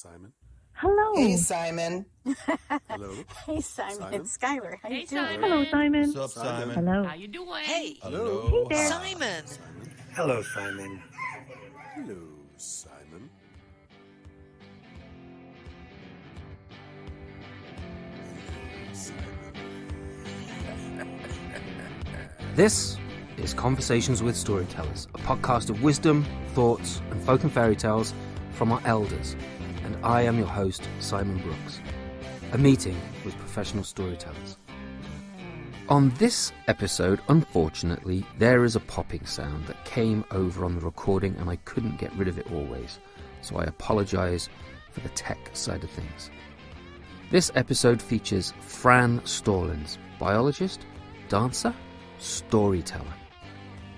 Simon. Hello. Hey, Simon. Hello. Hey, Simon. Simon. It's Skylar. How you doing? Simon. Hello, Simon. What's up, Simon. Simon? Hello. How you doing? Hey. Hello. Hey there. Simon. Simon. Hello, Simon. Hello, Simon. This is Conversations with Storytellers, a podcast of wisdom, thoughts, and folk and fairy tales from our elders. And I am your host, Simon Brooks. A meeting with professional storytellers. On this episode, unfortunately, there is a popping sound that came over on the recording and I couldn't get rid of it always, so I apologise for the tech side of things. This episode features Fran Stallings, biologist, dancer, storyteller.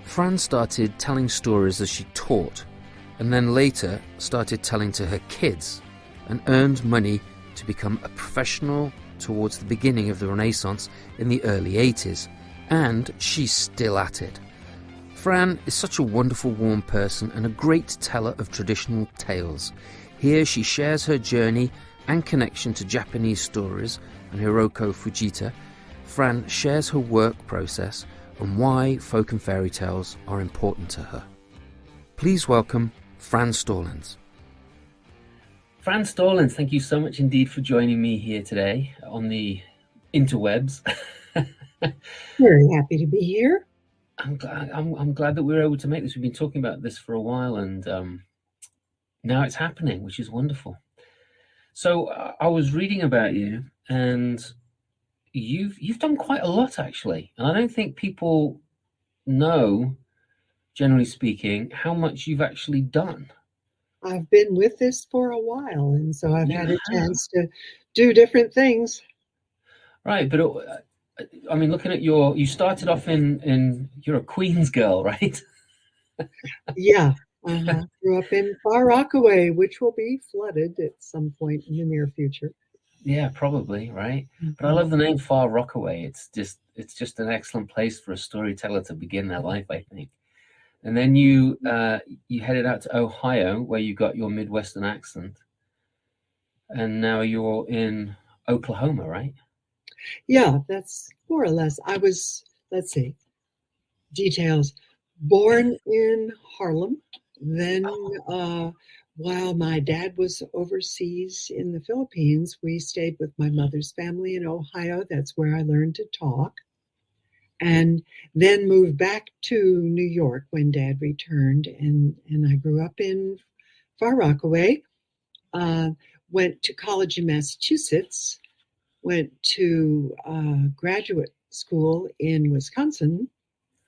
Fran started telling stories as she taught, and then later started telling to her kids, and earned money to become a professional towards the beginning of the Renaissance in the early 80s, and she's still at it. Fran is such a wonderful, warm person and a great teller of traditional tales. Here she shares her journey and connection to Japanese stories and Hiroko Fujita. Fran shares her work process and why folk and fairy tales are important to her. Please welcome Fran Stallings. Fran Stallings, thank you so much indeed for joining me here today on the interwebs. Very happy to be here. I'm glad that we were able to make this. We've been talking about this for a while, and now it's happening, which is wonderful. So I was reading about you, and you've done quite a lot, actually. And I don't think people know, generally speaking, how much you've actually done. I've been with this for a while, and so I've had a chance to do different things. Right, but I mean, looking at you started off in you're a Queens girl, right? Yeah. Grew up in Far Rockaway, which will be flooded at some point in the near future. Yeah, probably, right? But I love the name Far Rockaway. It's just an excellent place for a storyteller to begin their life, I think. And then you headed out to Ohio, where you got your Midwestern accent, and now you're in Oklahoma, right? Yeah, that's more or less. I was, let's see, details. Born in Harlem. Then while my dad was overseas in the Philippines, we stayed with my mother's family in Ohio. That's where I learned to talk. And then moved back to New York when Dad returned. And I grew up in Far Rockaway. Went to college in Massachusetts. Went to graduate school in Wisconsin.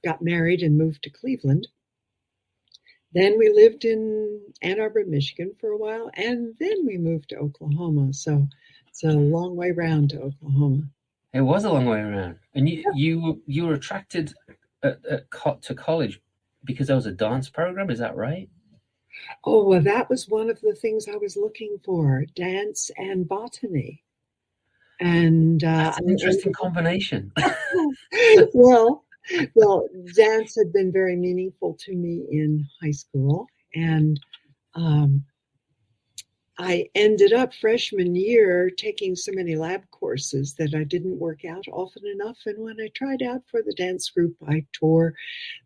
Got married and moved to Cleveland. Then we lived in Ann Arbor, Michigan for a while, and then we moved to Oklahoma. So it's a long way round to Oklahoma. It was a long way around. And you were attracted to college because there was a dance program, is that right? Oh, well, that was one of the things I was looking for, dance and botany. And that's an interesting combination. Well, dance had been very meaningful to me in high school, and I ended up freshman year taking so many lab courses that I didn't work out often enough, and when I tried out for the dance group, I tore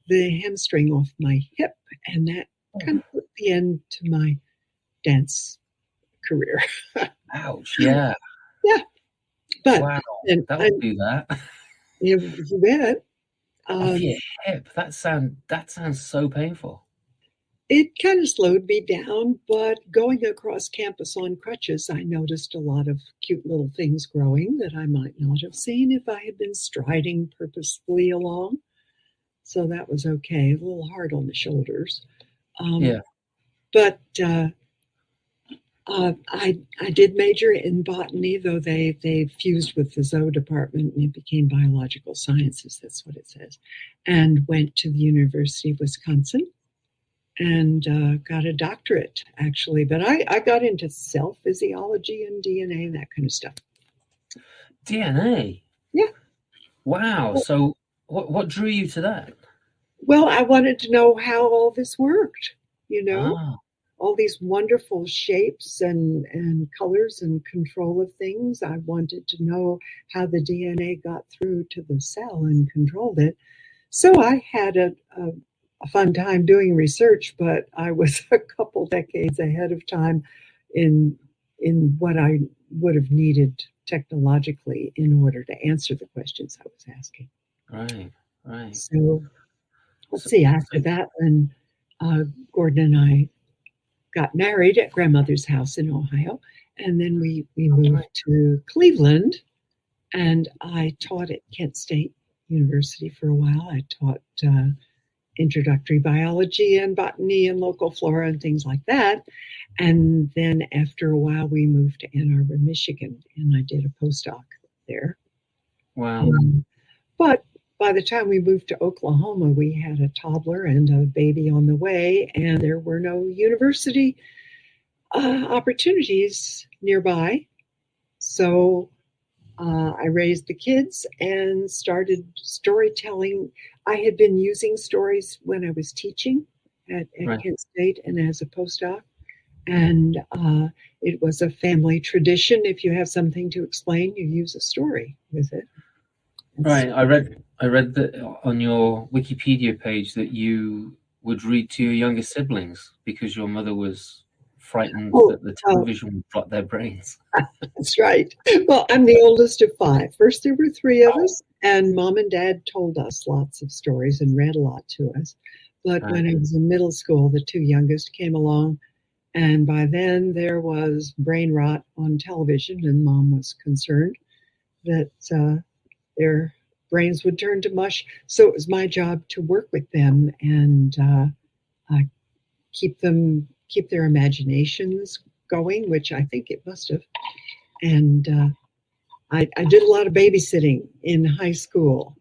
the hamstring off my hip, and that kind of put the end to my dance career. Ouch, yeah. Yeah. But wow, that would do that. You bet. Your hip. That sounds so painful. It kind of slowed me down, but going across campus on crutches, I noticed a lot of cute little things growing that I might not have seen if I had been striding purposefully along. So that was okay. A little hard on the shoulders. Yeah. But I did major in botany, though they fused with the zoo department and it became biological sciences. That's what it says. And went to the University of Wisconsin and got a doctorate, actually. But I got into cell physiology and DNA and that kind of stuff. DNA? Yeah. Wow. So what drew you to that? Well, I wanted to know how all this worked, you know. all these wonderful shapes and colors and control of things. I wanted to know how the DNA got through to the cell and controlled it. So I had a fun time doing research, but I was a couple decades ahead of time in what I would have needed technologically in order to answer the questions I was asking. Right. So let's see, after that, when Gordon and I got married at grandmother's house in Ohio, and then we moved to Cleveland, and I taught at Kent State University for a while. I taught introductory biology and botany and local flora and things like that. And then after a while, we moved to Ann Arbor, Michigan, and I did a postdoc there. Wow. But by the time we moved to Oklahoma, we had a toddler and a baby on the way, and there were no university opportunities nearby. So I raised the kids and started storytelling. I had been using stories when I was teaching at Kent State and as a postdoc. And it was a family tradition. If you have something to explain, you use a story with it. Right. I read that on your Wikipedia page that you would read to your younger siblings because your mother was frightened that the television would rot their brains. That's right. Well, I'm the oldest of 5. First, there were 3 of us, and Mom and Dad told us lots of stories and read a lot to us. But when I was in middle school, the 2 youngest came along, and by then there was brain rot on television, and Mom was concerned that their brains would turn to mush. So it was my job to work with them and keep their imaginations going, which I think it must have. And I did a lot of babysitting in high school.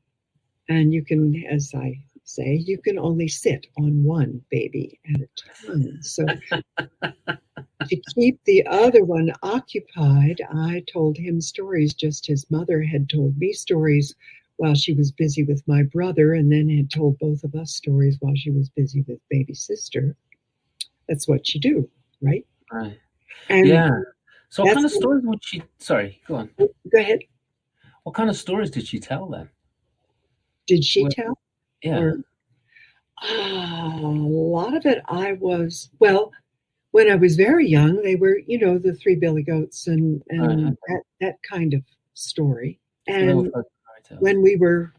And you can, as I say, you can only sit on one baby at a time. So to keep the other one occupied, I told him stories, just his mother had told me stories while she was busy with my brother, and then had told both of us stories while she was busy with baby sister. That's what you do, right? Right. And yeah. So what kind of stories would she... Sorry, go on. Go ahead. What kind of stories did she tell then? Did she tell? Yeah. Or, a lot of it well, when I was very young, they were, the 3 Billy Goats and that kind of story. And when we were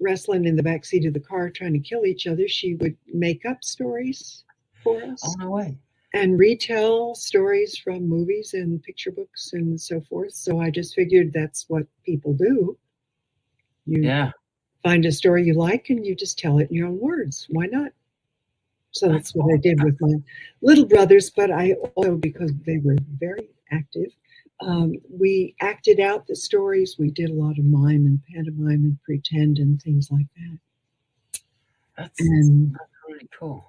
wrestling in the backseat of the car trying to kill each other, she would make up stories for us. Oh, no way. And retell stories from movies and picture books and so forth. So I just figured that's what people do. You find a story you like and you just tell it in your own words. Why not? So that's what I did with my little brothers, but I also, because they were very active, we acted out the stories. We did a lot of mime and pantomime and pretend and things like that. That's really cool.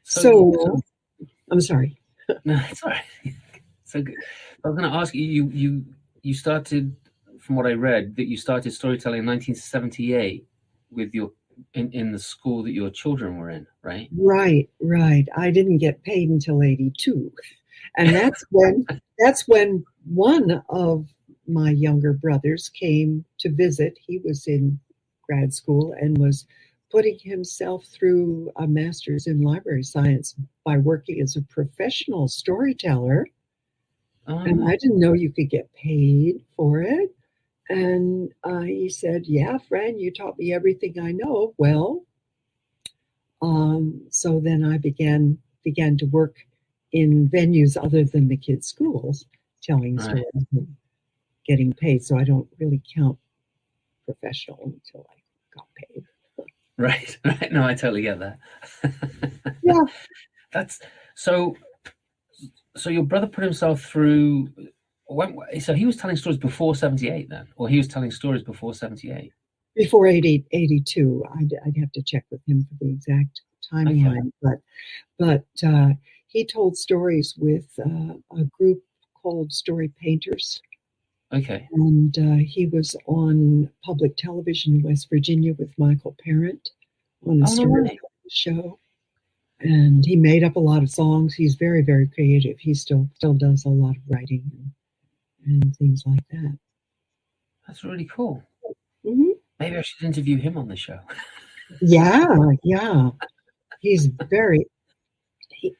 So I'm sorry. No, it's all right. So good. I was going to ask you, you started, from what I read, that you started storytelling in 1978 with your in the school that your children were in, right? Right. I didn't get paid until 82. And that's when one of my younger brothers came to visit. He was in grad school and was putting himself through a master's in library science by working as a professional storyteller. And I didn't know you could get paid for it. And he said, "Yeah, Fran, you taught me everything I know." Well, so then I began to work in venues other than the kids' schools, telling stories and getting paid. So I don't really count professional until I got paid. Right. No, I totally get that. Yeah. That's so your brother put himself through. So he was telling stories before 78 then, or he was telling stories before 78? Before 82. I'd have to check with him for the exact timeline. Okay. But he told stories with a group called Story Painters. Okay. And he was on public television in West Virginia with Michael Parent on a story show. And he made up a lot of songs. He's very, very creative. He still does a lot of writing and things like that. That's really cool. Mm-hmm. Maybe I should interview him on the show. Yeah. He's very,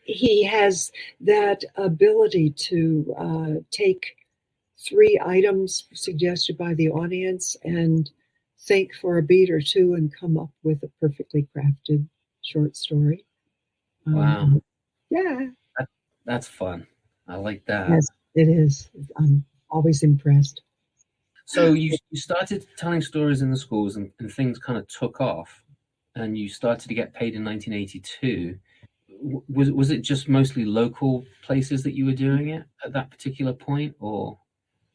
he has that ability to take 3 items suggested by the audience and think for a beat or two and come up with a perfectly crafted short story. Wow. Yeah. That's fun. I like that. Yes, it is. I'm always impressed. So you started telling stories in the schools and things kind of took off, and you started to get paid in 1982. Was it just mostly local places that you were doing it at that particular point, or?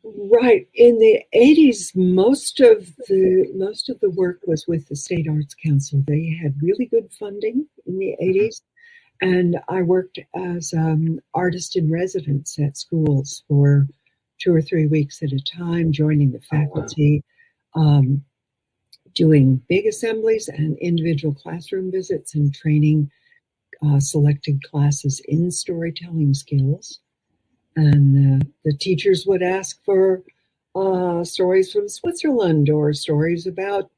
Right. In the 80s, most of the work was with the State Arts Council. They had really good funding in the 80s. And I worked as artist in residence at schools for 2 or 3 weeks at a time, joining the faculty, doing big assemblies and individual classroom visits and training selected classes in storytelling skills. And the teachers would ask for stories from Switzerland or stories about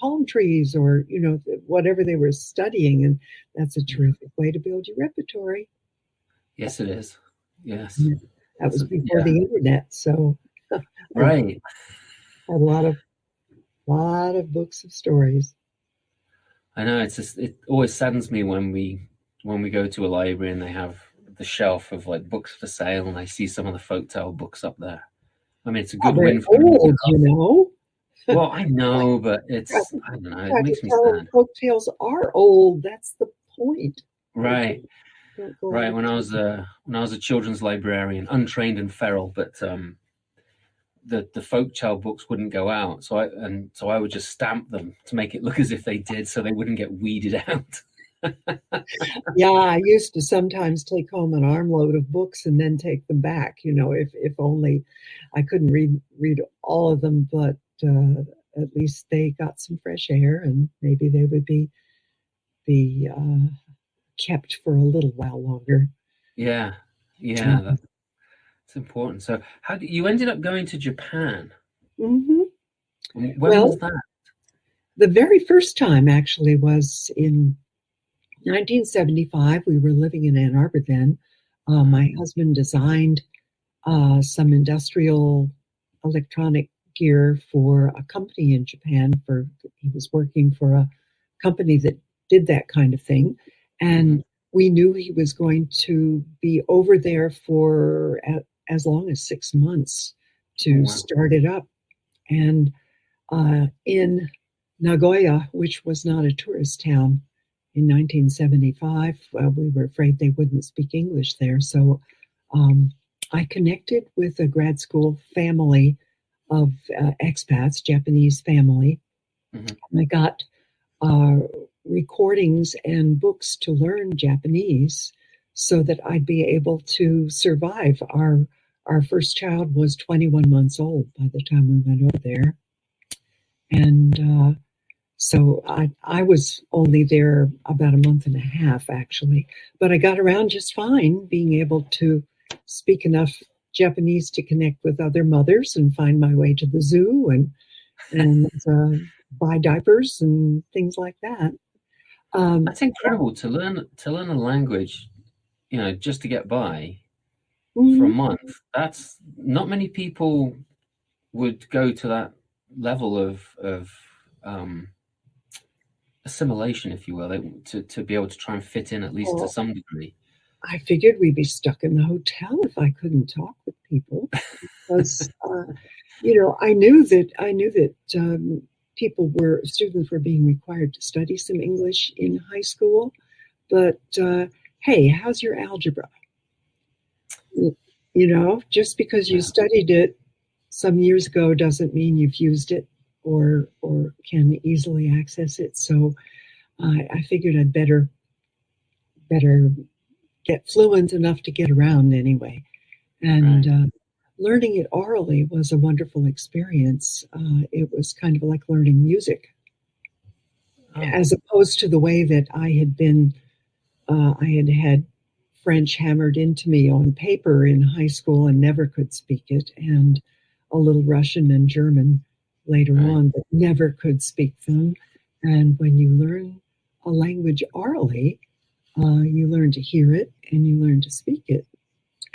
palm trees or, whatever they were studying. And that's a terrific way to build your repertory. Yes, it is. Yes. That was before the internet. So right. I had a lot of books of stories. I know it always saddens me when we go to a library and they have the shelf of like books for sale and I see some of the folktale books up there. I mean, it's a good win for old, Well, I know, but I don't know, it makes me sad. Folktales are old. That's the point. Right. Right. When I was a children's librarian, untrained and feral, but the folktale books wouldn't go out, so I would just stamp them to make it look as if they did, so they wouldn't get weeded out. Yeah, I used to sometimes take home an armload of books and then take them back. If only I couldn't read all of them, but at least they got some fresh air, and maybe they would be kept for a little while longer. Yeah, that's important. So, how you ended up going to Japan? Mm-hmm. When was that? The very first time actually was in 1975. We were living in Ann Arbor then. My husband designed some industrial electronic gear for a company in Japan. He was working for a company that did that kind of thing. And we knew he was going to be over there for as long as 6 months to start it up. And in Nagoya, which was not a tourist town, in 1975, we were afraid they wouldn't speak English there. So I connected with a grad school family of expats, Japanese family. And I got recordings and books to learn Japanese so that I'd be able to survive. Our first child was 21 months old by the time we went over there. And so I was only there about a month and a half, actually. But I got around just fine, being able to speak enough Japanese to connect with other mothers and find my way to the zoo and buy diapers and things like that. That's incredible to learn a language, just to get by for a month. That's not many people would go to that level of assimilation, if you will, to be able to try and fit in at least to some degree. I figured we'd be stuck in the hotel if I couldn't talk with people, because I knew that students were being required to study some English in high school, but hey, how's your algebra? Just because you studied it some years ago doesn't mean you've used it or can easily access it. So I figured I'd better get fluent enough to get around anyway. And learning it orally was a wonderful experience. It was kind of like learning music, as opposed to the way that I had been I had had French hammered into me on paper in high school and never could speak it, and a little Russian and German later on, but never could speak them. And when you learn a language orally, you learn to hear it and you learn to speak it.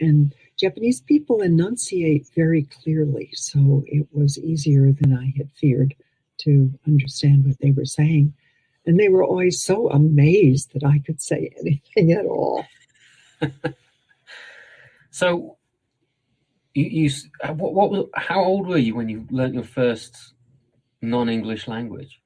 And Japanese people enunciate very clearly, so it was easier than I had feared to understand what they were saying. And they were always so amazed that I could say anything at all. So, how old were you when you learnt your first non-English language?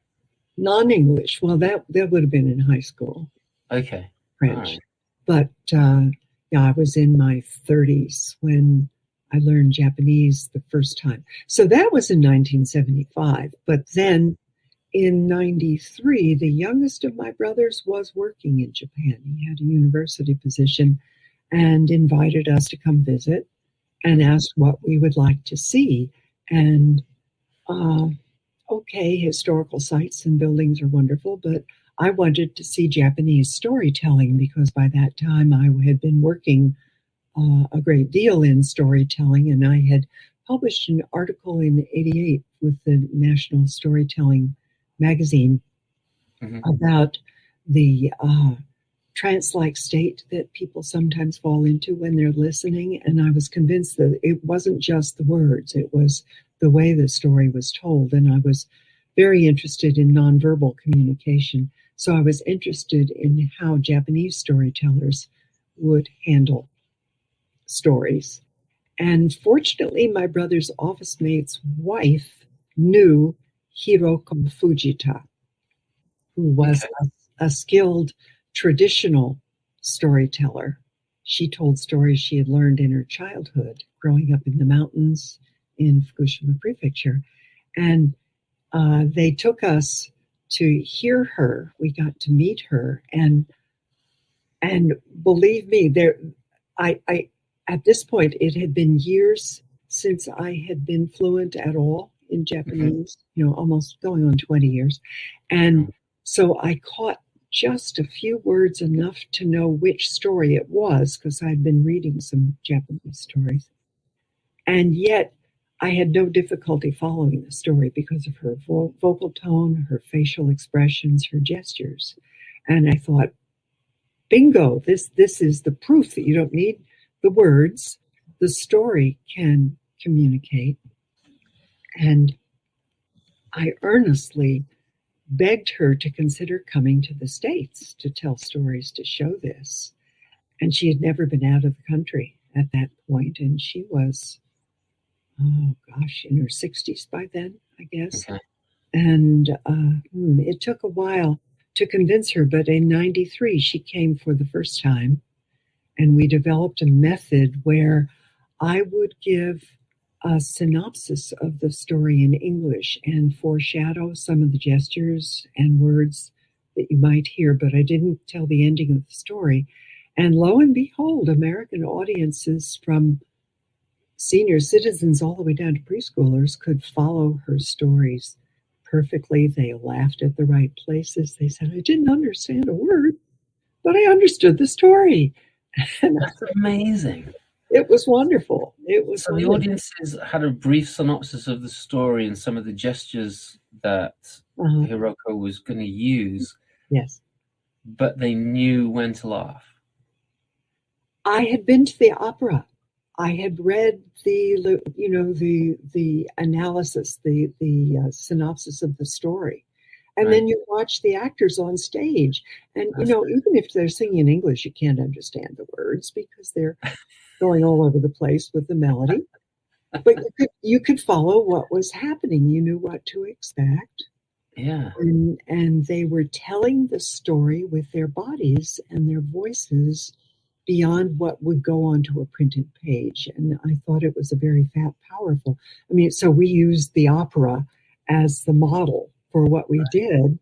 Non-English, well, that would have been in high school. Okay. French. Right. But yeah, I was in my 30s when I learned Japanese the first time. So that was in 1975. But then in 93, the youngest of my brothers was working in Japan. He had a university position and invited us to come visit and asked what we would like to see. And okay, historical sites and buildings are wonderful, but I wanted to see Japanese storytelling because by that time I had been working a great deal in storytelling, and I had published an article in '88 with the National Storytelling magazine about the trance-like state that people sometimes fall into when they're listening. And I was convinced that it wasn't just the words, it was the way the story was told. And I was very interested in nonverbal communication. So I was interested in how Japanese storytellers would handle stories. And fortunately, my brother's office mate's wife knew Hiroko Fujita, who was a skilled traditional storyteller. She told stories she had learned in her childhood, growing up in the mountains in Fukushima Prefecture. And they took us to hear her. We got to meet her, and believe me, I at this point it had been years since I had been fluent at all in Japanese. Almost going on 20 years, and so I caught just a few words, enough to know which story it was because I'd been reading some Japanese stories, and yet I had no difficulty following the story because of her vocal tone, her facial expressions, her gestures. And I thought, bingo, this is the proof that you don't need the words. The story can communicate. And I earnestly begged her to consider coming to the States to tell stories to show this. And she had never been out of the country at that point, and she was in her 60s by then, I guess. Okay. And it took a while to convince her, but in 93, she came for the first time, and we developed a method where I would give a synopsis of the story in English and foreshadow some of the gestures and words that you might hear, but I didn't tell the ending of the story. And lo and behold, American audiences from senior citizens all the way down to preschoolers could follow her stories perfectly. They laughed at the right places. They said, I didn't understand a word, but I understood the story. And that's amazing. It was wonderful. It was so wonderful. The audiences had a brief synopsis of the story and some of the gestures that Hiroko was going to use. Yes. But they knew when to laugh. I had been to the opera. I had read the analysis, the synopsis of the story. And then you watch the actors on stage. And, even if they're singing in English, you can't understand the words because they're going all over the place with the melody. But you could follow what was happening. You knew what to expect. Yeah. And they were telling the story with their bodies and their voices beyond what would go onto a printed page. And I thought it was a very powerful. So we used the opera as the model for what we did.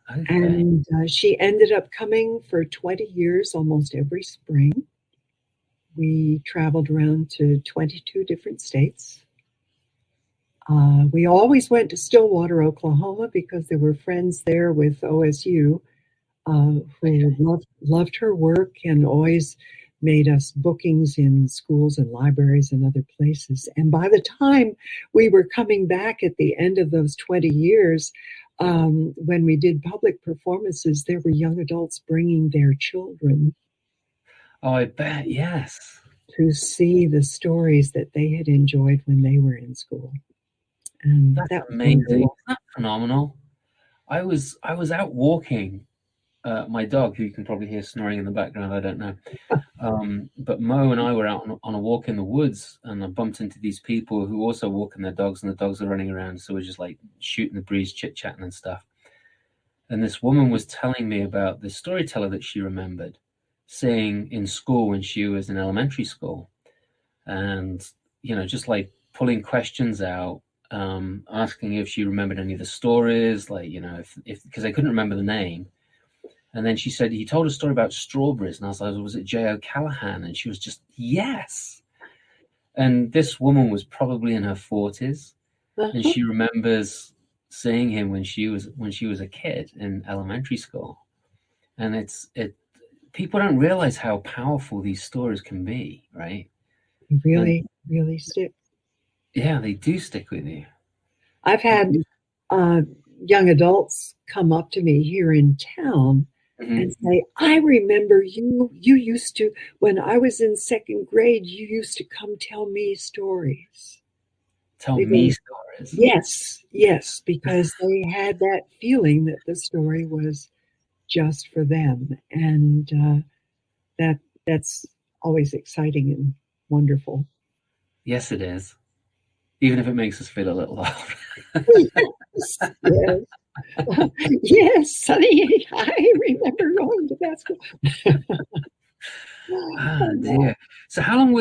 Okay. And she ended up coming for 20 years, almost every spring. We traveled around to 22 different states. We always went to Stillwater, Oklahoma, because there were friends there with OSU who loved her work and always made us bookings in schools and libraries and other places. And by the time we were coming back at the end of those 20 years, when we did public performances, there were young adults bringing their children. Oh, I bet, yes. To see the stories that they had enjoyed when they were in school. And that's amazing. Isn't that phenomenal? I was out walking my dog, who you can probably hear snoring in the background, I don't know. But Mo and I were out on a walk in the woods, and I bumped into these people who also walking their dogs, and the dogs are running around. So we're just like shooting the breeze, chit-chatting and stuff. And this woman was telling me about this storyteller that she remembered seeing in school when she was in elementary school. And, just like pulling questions out, asking if she remembered any of the stories, like, if because I couldn't remember the name. And then she said, he told a story about strawberries. And I was like, was it J.O. Callahan? And she was just, yes. And this woman was probably in her 40s. And she remembers seeing him when she was a kid in elementary school. And people don't realize how powerful these stories can be, right? Really stick. Yeah, they do stick with you. I've had young adults come up to me here in town and say, I remember you used to, when I was in second grade, you used to come tell me stories. Tell me stories? Yes, because they had that feeling that the story was just for them. And that's always exciting and wonderful. Yes, it is. Even if it makes us feel a little old. Yes. Yes, Sonny, I remember going to that school. Dear. So how long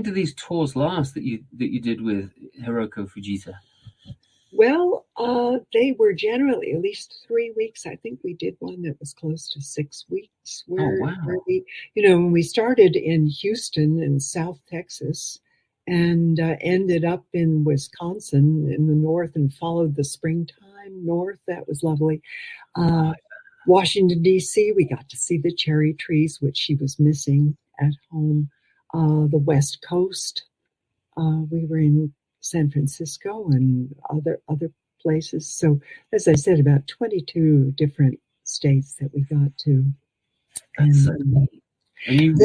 did these tours last that you did with Hiroko Fujita? Well, they were generally at least 3 weeks. I think we did one that was close to 6 weeks. Where we, when we started in Houston in South Texas and ended up in Wisconsin in the north and followed the springtime north. That was lovely. Washington, D.C., we got to see the cherry trees, which she was missing at home. The West Coast, we were in San Francisco and other places. So, as I said, about 22 different states that we got to. That's so neat. And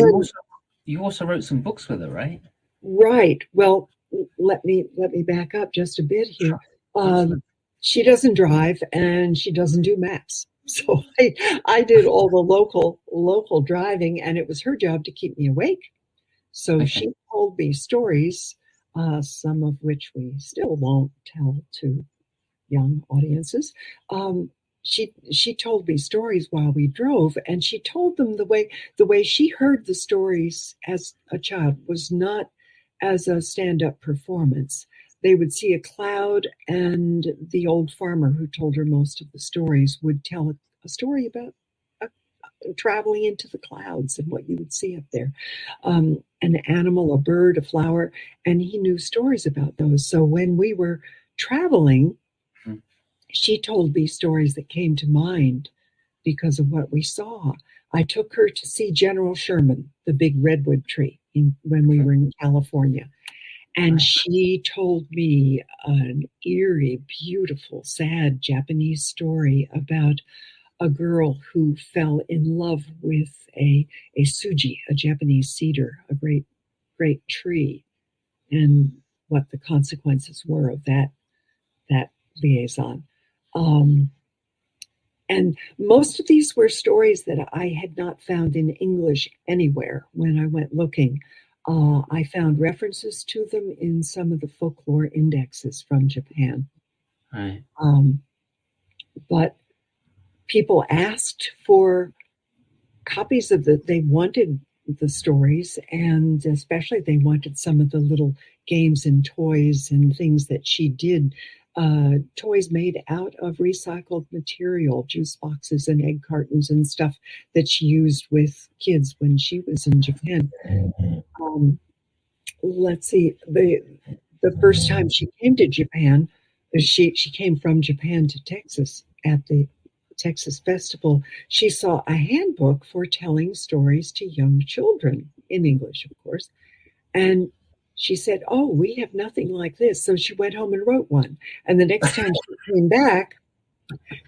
you also wrote some books with her, right? Right. Well, let me back up just a bit here. She doesn't drive and she doesn't do maps. So I did all the local driving, and it was her job to keep me awake. So she told me stories, some of which we still won't tell to young audiences. She told me stories while we drove, and she told them the way she heard the stories as a child was not as a stand-up performance. They would see a cloud, and the old farmer who told her most of the stories would tell a story about traveling into the clouds and what you would see up there. An animal, a bird, a flower, and he knew stories about those. So when we were traveling, she told me stories that came to mind because of what we saw. I took her to see General Sherman, the big redwood tree, when we were in California. And she told me an eerie, beautiful, sad Japanese story about a girl who fell in love with a suji, a Japanese cedar, a great, great tree, and what the consequences were of that liaison. And most of these were stories that I had not found in English anywhere when I went looking. I found references to them in some of the folklore indexes from Japan. Right. But people asked for copies of they wanted the stories, and especially they wanted some of the little games and toys and things that she did. Toys made out of recycled material, juice boxes and egg cartons and stuff that she used with kids when she was in Japan. Let's see, the first time she came to Japan, she came from Japan to Texas at the Texas Festival, she saw a handbook for telling stories to young children in English, of course. And she said, "Oh, we have nothing like this." So she went home and wrote one. And the next time she came back,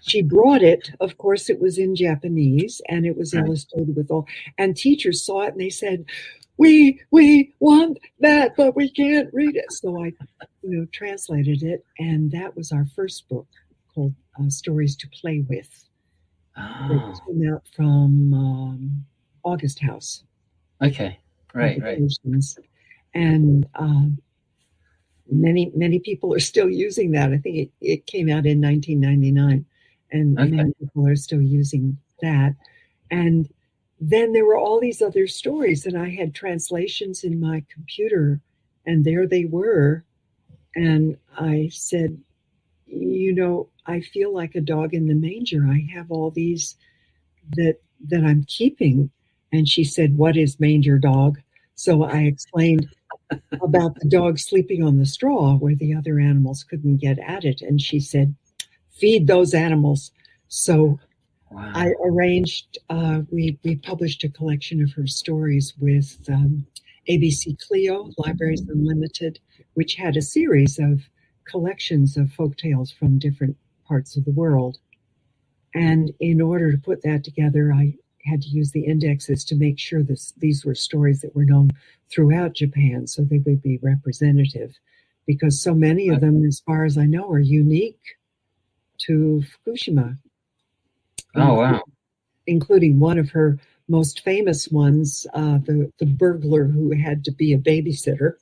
she brought it. Of course, it was in Japanese and it was illustrated with all. And teachers saw it and they said, "We want that, but we can't read it." So I, translated it, and that was our first book called Stories to Play With. It came out from August House. Okay, right. And many people are still using that. I think it came out in 1999, and many people are still using that. And then there were all these other stories, and I had translations in my computer, and there they were. And I said, I feel like a dog in the manger. I have all these that I'm keeping. And she said, "What is manger dog?" So I explained about the dog sleeping on the straw where the other animals couldn't get at it. And she said, "Feed those animals." So I arranged, we published a collection of her stories with ABC Clio, Libraries Unlimited, which had a series of collections of folktales from different parts of the world. And in order to put that together, I had to use the indexes to make sure these were stories that were known throughout Japan, so they would be representative, because so many of them, as far as I know, are unique to Fukushima. Oh, wow. Including one of her most famous ones, the burglar who had to be a babysitter.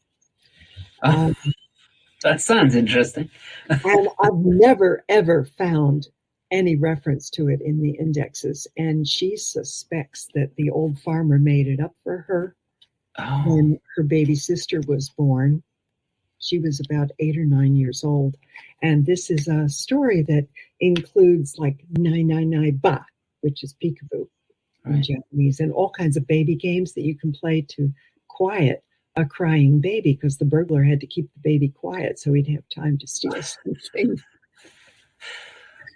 That sounds interesting. And I've never, ever found any reference to it in the indexes. And she suspects that the old farmer made it up for her when her baby sister was born. She was about 8 or 9 years old. And this is a story that includes like nai nai nai ba, which is peekaboo in Japanese, and all kinds of baby games that you can play to quiet a crying baby, because the burglar had to keep the baby quiet so he'd have time to steal something.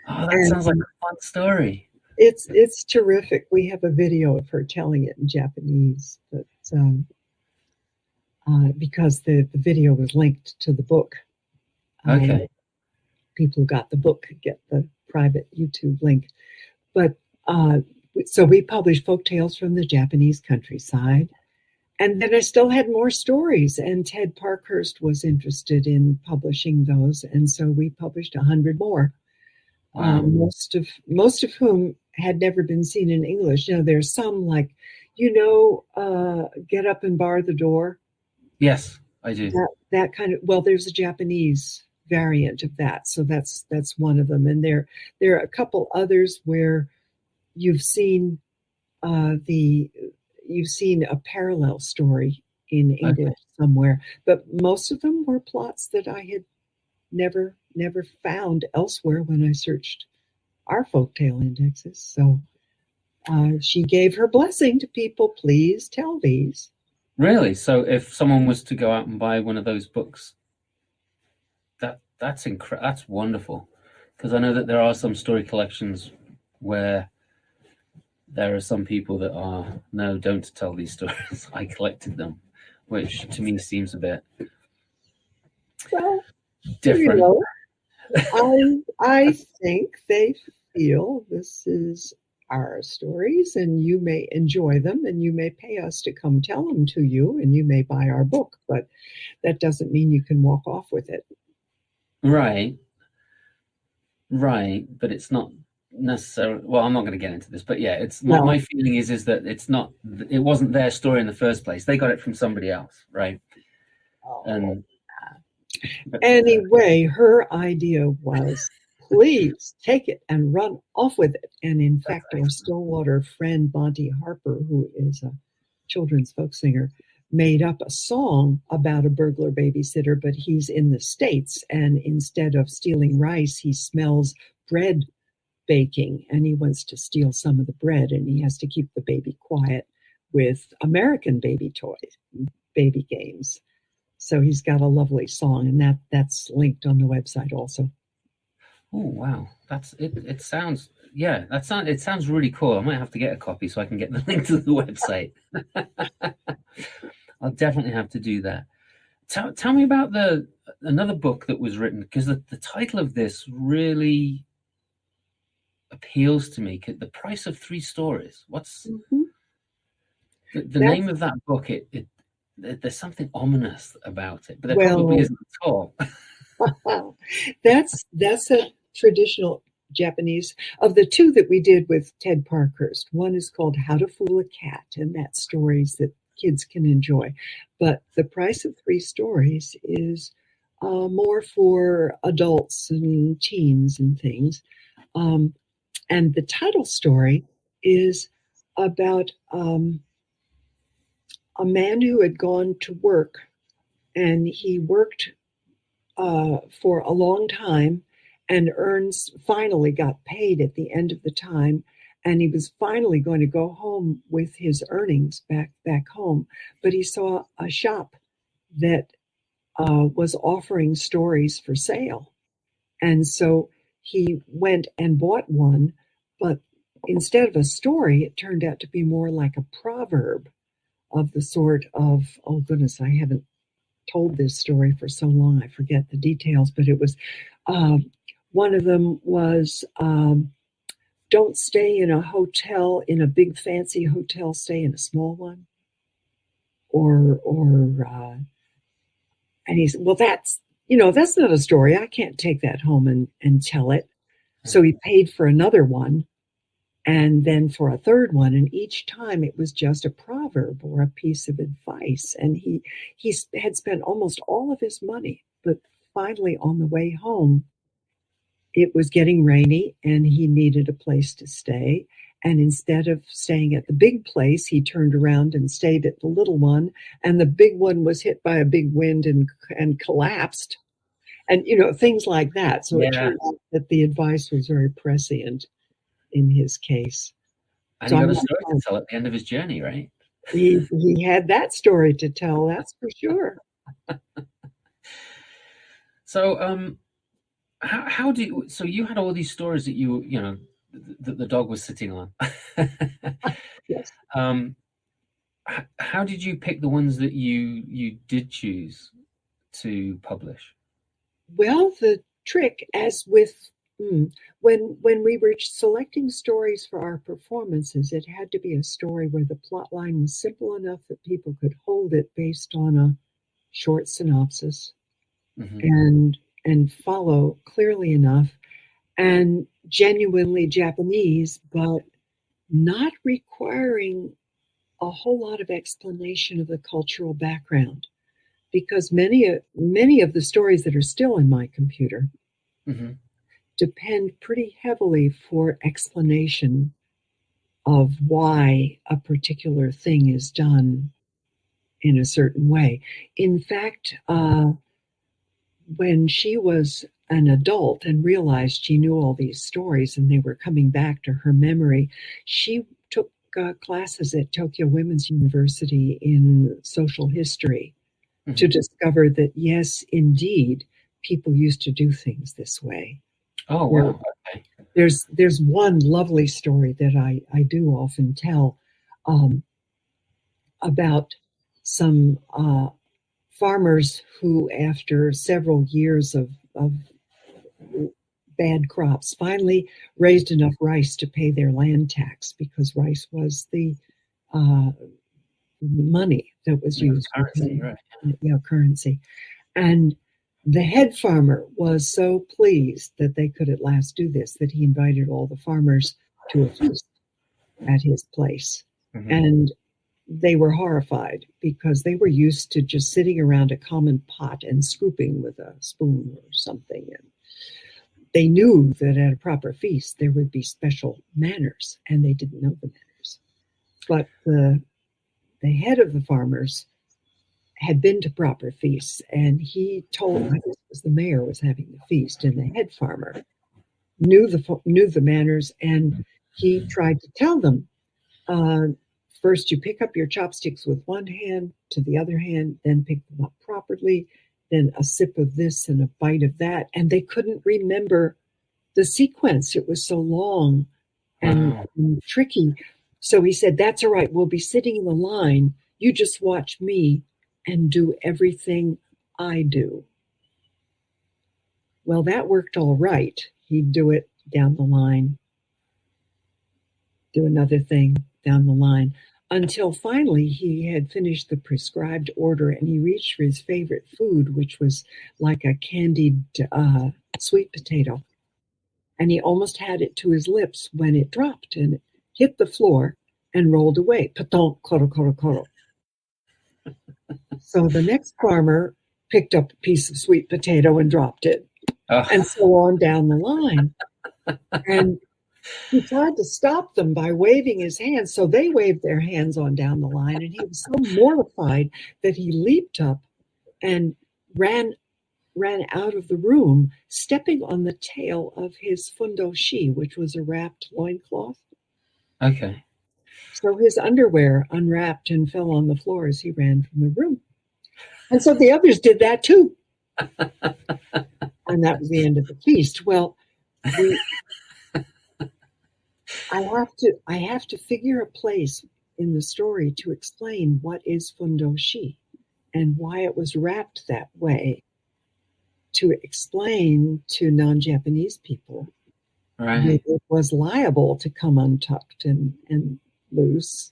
Oh, that sounds like a fun story. It's terrific. We have a video of her telling it in Japanese, but because the video was linked to the book. People who got the book could get the private YouTube link. But so we published folk tales from the Japanese countryside. And then I still had more stories, and Ted Parkhurst was interested in publishing those. And so we published 100 more. Wow. Most of whom had never been seen in English. There's some like, Get Up and Bar the Door. Yes, I do. That kind of, well, there's a Japanese variant of that. So that's one of them. And there are a couple others where you've seen a parallel story in English somewhere, but most of them were plots that I had never found elsewhere when I searched our folktale indexes. So she gave her blessing to people. Please tell these. Really? So if someone was to go out and buy one of those books, that's wonderful, because I know that there are some story collections where there are some people that are, "No, don't tell these stories. I collected them," which to me seems a bit different. I think they feel this is our stories, and you may enjoy them, and you may pay us to come tell them to you, and you may buy our book, but that doesn't mean you can walk off with it. Right, but it's not necessarily. Well, I'm not going to get into this, but yeah, it's my feeling is that it wasn't their story in the first place. They got it from somebody else, right? Anyway, her idea was, please take it and run off with it. And in fact, our Stillwater friend, Monty Harper, who is a children's folk singer, made up a song about a burglar babysitter, but he's in the States. And instead of stealing rice, he smells bread baking, and he wants to steal some of the bread, and he has to keep the baby quiet with American baby toys, baby games. So he's got a lovely song, and that's linked on the website also. Oh, wow. That's it. It sounds, Yeah, it sounds really cool. I might have to get a copy so I can get the link to the website. I'll definitely have to do that. Tell me about another book that was written, because the title of this really appeals to me. The Price of Three Stories. What's the name of that book? There's something ominous about it, but there probably isn't at all. That's a traditional Japanese. Of the two that we did with Ted Parkhurst, one is called How to Fool a Cat, and that's stories that kids can enjoy. But The Price of Three Stories is more for adults and teens and things. And the title story is about a man who had gone to work, and he worked for a long time and finally got paid at the end of the time. And he was finally going to go home with his earnings back home. But he saw a shop that was offering stories for sale. And so he went and bought one. But instead of a story, it turned out to be more like a proverb of the sort of, oh goodness, I haven't told this story for so long, I forget the details. But it was, one of them was, don't stay in a hotel, in a big fancy hotel, stay in a small one. And he said, well, that's not a story. I can't take that home and tell it. So he paid for another one and then for a third one. And each time it was just a proverb or a piece of advice. And he had spent almost all of his money, but finally on the way home, it was getting rainy and he needed a place to stay. And instead of staying at the big place, he turned around and stayed at the little one. And the big one was hit by a big wind and collapsed. And, things like that. So It turned out that the advice was very prescient in his case. And he got a story to tell at the end of his journey, right? He had that story to tell, that's for sure. So, how do you? So you had all these stories that that the dog was sitting on. Yes. How did you pick the ones that you did choose to publish? Well, the trick, as with when we were selecting stories for our performances, it had to be a story where the plot line was simple enough that people could hold it based on a short synopsis and follow clearly enough, and genuinely Japanese, but not requiring a whole lot of explanation of the cultural background. Because many of the stories that are still in my computer depend pretty heavily for explanation of why a particular thing is done in a certain way. In fact, when she was an adult and realized she knew all these stories and they were coming back to her memory, she took classes at Tokyo Women's University in social history to discover that, yes, indeed, people used to do things this way. Oh, wow. Okay. There's one lovely story that I do often tell about some farmers who, after several years of bad crops, finally raised enough rice to pay their land tax, because rice was the money that was used for currency, right? Currency. And the head farmer was so pleased that they could at last do this that he invited all the farmers to a feast at his place. And they were horrified because they were used to just sitting around a common pot and scooping with a spoon or something. And they knew that at a proper feast there would be special manners, and they didn't know the manners. But the head of the farmers had been to proper feasts, and he told, I guess it was the mayor was having the feast, and the head farmer knew the manners, and he tried to tell them, first you pick up your chopsticks with one hand to the other hand, then pick them up properly, then a sip of this and a bite of that. And they couldn't remember the sequence. It was so long Wow. and tricky. So he said, that's all right. We'll be sitting in the line. You just watch me and do everything I do. Well, that worked all right. He'd do it down the line, do another thing down the line, until finally he had finished the prescribed order and he reached for his favorite food, which was like a candied sweet potato. And he almost had it to his lips when it dropped and it hit the floor and rolled away. Paton, koro, koro, koro. So the next farmer picked up a piece of sweet potato and dropped it, and so on down the line. And he tried to stop them by waving his hands, so they waved their hands on down the line, and he was so mortified that he leaped up and ran out of the room, stepping on the tail of his fundoshi, which was a wrapped loincloth. Okay. So his underwear unwrapped and fell on the floor as he ran from the room. And so the others did that too. And that was the end of the feast. Well, I have to figure a place in the story to explain what is fundoshi and why it was wrapped that way, to explain to non-Japanese people Right. that it was liable to come untucked and loose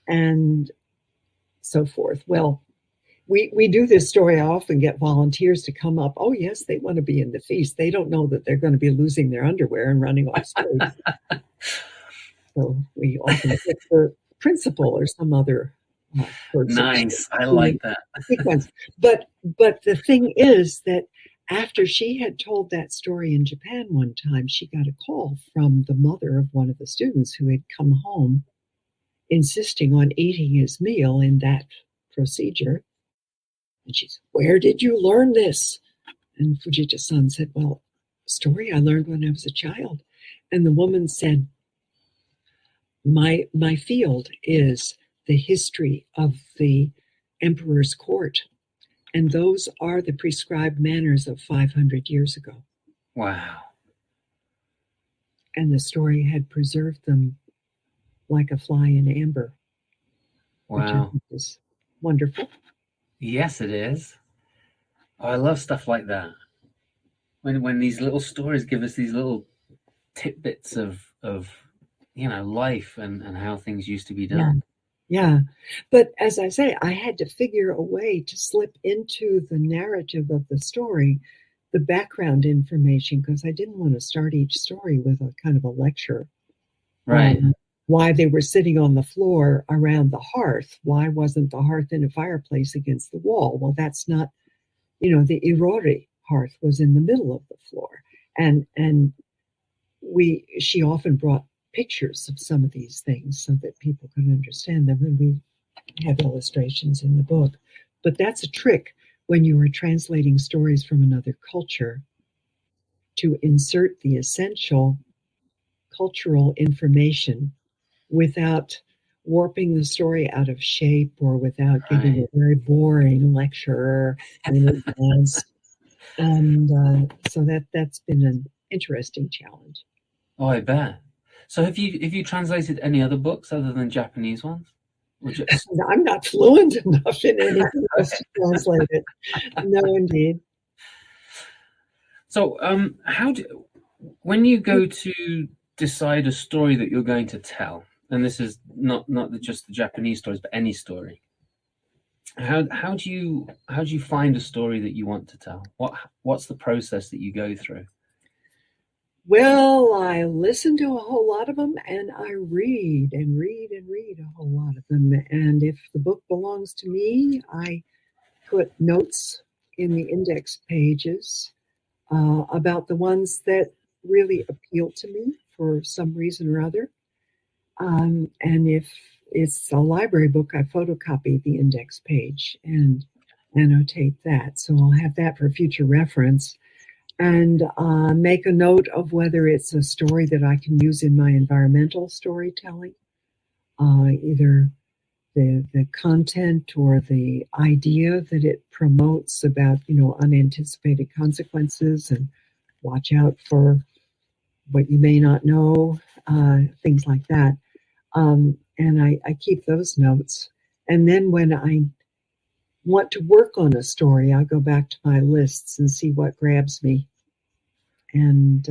and so forth. Well, we do this story. I often get volunteers to come up. Oh, yes, they want to be in the feast. They don't know that they're going to be losing their underwear and running off stage. So we often pick the principal or some other person. Nice. I like that. Sequence. But the thing is that after she had told that story in Japan one time, she got a call from the mother of one of the students who had come home insisting on eating his meal in that procedure. And she said, "Where did you learn this?" And Fujita-san said, "Well, a story I learned when I was a child." And the woman said, My field is the history of the emperor's court. And those are the prescribed manners of 500 years ago. Wow. And the story had preserved them like a fly in amber. Which I Wow. think is wonderful. Yes, it is. Oh, I love stuff like that. When these little stories give us these little tidbits of life and how things used to be done. Yeah. But as I say, I had to figure a way to slip into the narrative of the story, the background information, because I didn't want to start each story with a kind of a lecture. Right. Why they were sitting on the floor around the hearth. Why wasn't the hearth in a fireplace against the wall? Well, that's not, the irori hearth was in the middle of the floor. And she often brought pictures of some of these things so that people could understand them. And we have illustrations in the book. But that's a trick when you are translating stories from another culture, to insert the essential cultural information without warping the story out of shape or without giving a very boring lecture in advance. And so that's been an interesting challenge. Oh, I bet. So have you translated any other books other than Japanese ones? I'm not fluent enough in anything else to translate it. No, indeed. So when you go to decide a story that you're going to tell, and this is not just the Japanese stories, but any story, how do you find a story that you want to tell? What's the process that you go through? Well, I listen to a whole lot of them, and I read and read and read a whole lot of them. And if the book belongs to me, I put notes in the index pages about the ones that really appeal to me for some reason or other. And if it's a library book, I photocopy the index page and annotate that. So I'll have that for future reference. And make a note of whether it's a story that I can use in my environmental storytelling, either the content or the idea that it promotes about, unanticipated consequences and watch out for what you may not know. things like that. And I keep those notes. And then when I want to work on a story, I go back to my lists and see what grabs me. And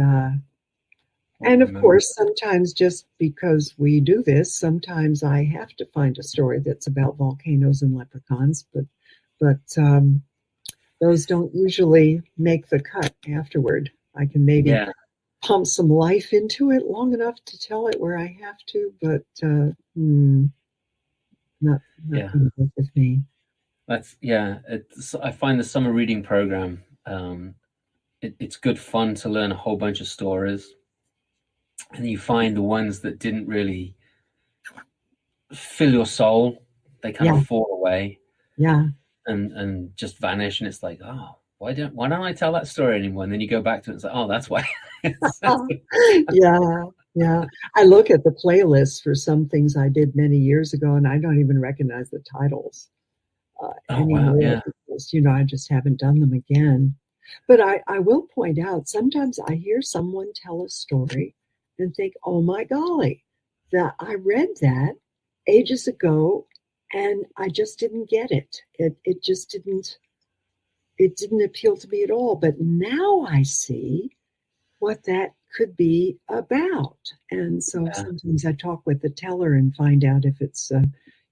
of course, sometimes just because we do this, sometimes I have to find a story that's about volcanoes and leprechauns, but those don't usually make the cut afterward. I can maybe pump some life into it long enough to tell it where I have to, but not gonna work with me. I find the summer reading program, it's good fun to learn a whole bunch of stories, and you find the ones that didn't really fill your soul. They kind of fall away, and just vanish, and it's like, oh, why don't I tell that story anymore? And then you go back to it and it's like, oh, that's why. Yeah. I look at the playlist for some things I did many years ago, and I don't even recognize the titles anymore. Wow, yeah. Because, I just haven't done them again. But I will point out, sometimes I hear someone tell a story and think, oh my golly, that I read that ages ago and I just didn't get it. It just didn't appeal to me at all. But now I see what that could be about. And so sometimes I talk with the teller and find out if it's a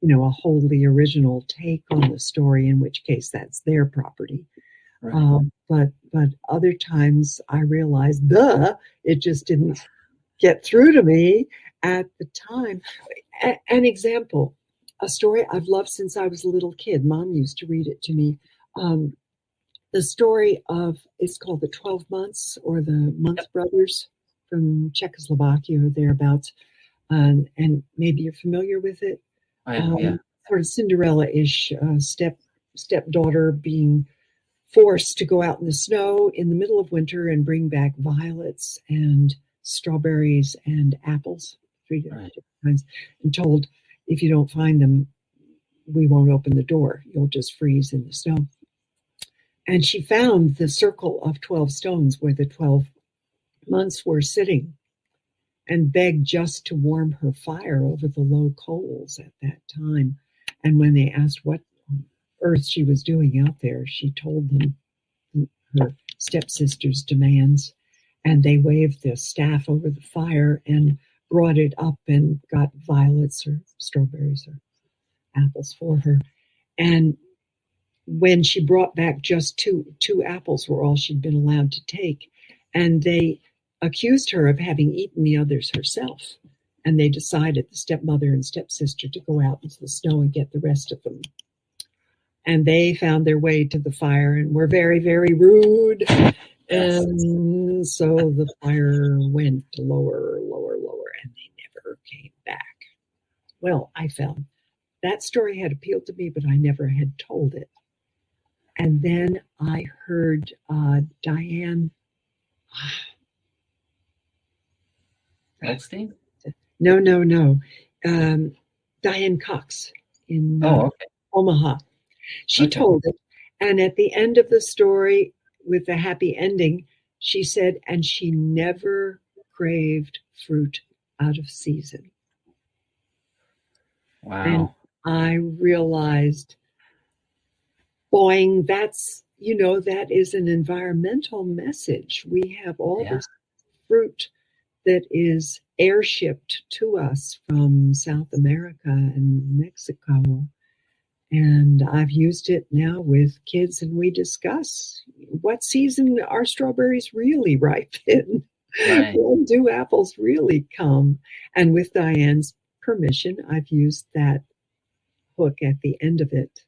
wholly original take on the story, in which case that's their property. Right. But other times I realize it just didn't get through to me at the time. An example, a story I've loved since I was a little kid. Mom used to read it to me. The story it's called The 12 Months, or the Month Brothers from Czechoslovakia or thereabouts. And maybe you're familiar with it. I am, Sort of Cinderella-ish, stepdaughter being forced to go out in the snow in the middle of winter and bring back violets and strawberries and apples, 3 different kinds, and told, if you don't find them, we won't open the door. You'll just freeze in the snow. And she found the circle of 12 stones where the 12 months were sitting, and begged just to warm her fire over the low coals at that time. And when they asked what on earth she was doing out there, she told them her stepsister's demands, and they waved the staff over the fire and brought it up and got violets or strawberries or apples for her. And when she brought back just two apples were all she'd been allowed to take, and they accused her of having eaten the others herself. And they decided, the stepmother and stepsister, to go out into the snow and get the rest of them. And they found their way to the fire and were very, very rude. And so the fire went lower, and they never came back. Well, I found that story had appealed to me, but I never had told it. And then I heard Diane Goldstein? No. Diane Cox in Omaha. She told it. And at the end of the story, with the happy ending, she said, and she never craved fruit out of season. Wow. And I realized, boing, that's, that is an environmental message. We have all this fruit that is airshipped to us from South America and Mexico. And I've used it now with kids, and we discuss what season are strawberries really ripe in? Right. When do apples really come? And with Diane's permission, I've used that hook at the end of it.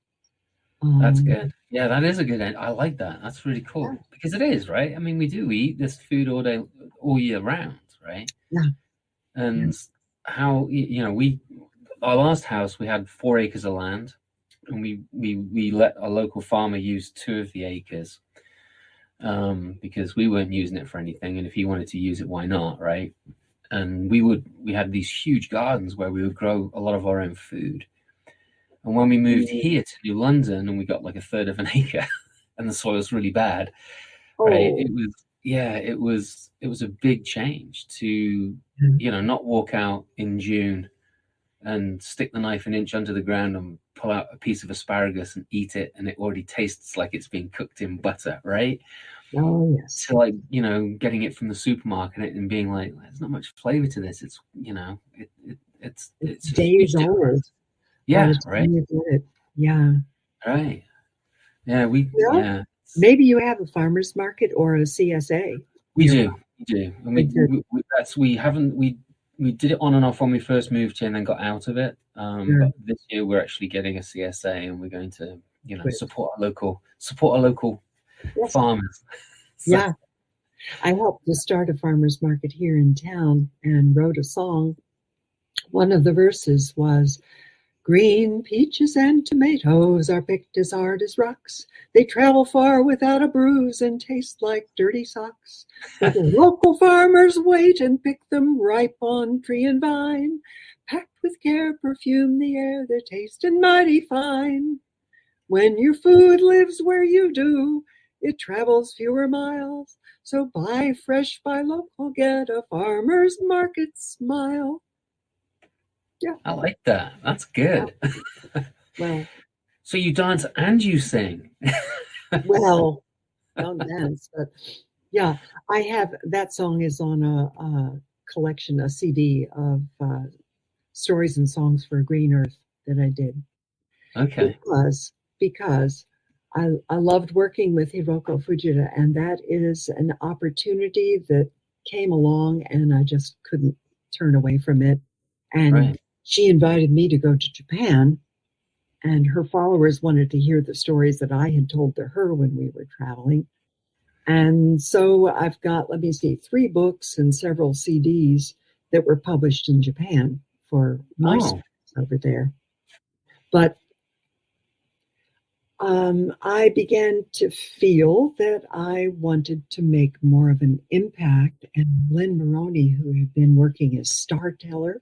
That's good. Yeah, that is a good end. I like that. That's really cool. Because it is, right? I mean, we eat this food all year round, right? Yeah. And how, our last house, we had 4 acres of land, and we let a local farmer use 2 of the acres because we weren't using it for anything. And if he wanted to use it, why not, right? And we had these huge gardens where we would grow a lot of our own food. And when we moved here to New London, and we got like 1/3 of an acre and the soil's really bad, right? It was, it was a big change to, not walk out in June and stick the knife an inch under the ground and pull out a piece of asparagus and eat it, and it already tastes like it's being cooked in butter, right? Oh, yes. So like, getting it from the supermarket and being like, there's not much flavor to this. It's, it's days old. Yeah, right. You do it. Yeah. Right. Yeah, Maybe you have a farmer's market or a CSA. We do. And we did it on and off when we first moved here and then got out of it. But this year we're actually getting a CSA, and we're going to, support our local farmers. So. Yeah. I helped to start a farmer's market here in town and wrote a song. One of the verses was, "Green peaches and tomatoes are picked as hard as rocks. They travel far without a bruise and taste like dirty socks. But the local farmers wait and pick them ripe on tree and vine. Packed with care, perfume the air, they're tasting mighty fine. When your food lives where you do, it travels fewer miles. So buy fresh, buy local, get a farmer's market smile." Yeah. I like that. That's good. Well, so you dance and you sing. well, don't dance, but yeah, I have, that song is on a collection, a CD of stories and songs for Green Earth that I did. Okay. Because I loved working with Hiroko Fujita, and that is an opportunity that came along and I just couldn't turn away from it. And she invited me to go to Japan, and her followers wanted to hear the stories that I had told to her when we were traveling. And so I've got, 3 books and several CDs that were published in Japan for my stories over there. But I began to feel that I wanted to make more of an impact. And Lynn Maroney, who had been working as Skyteller,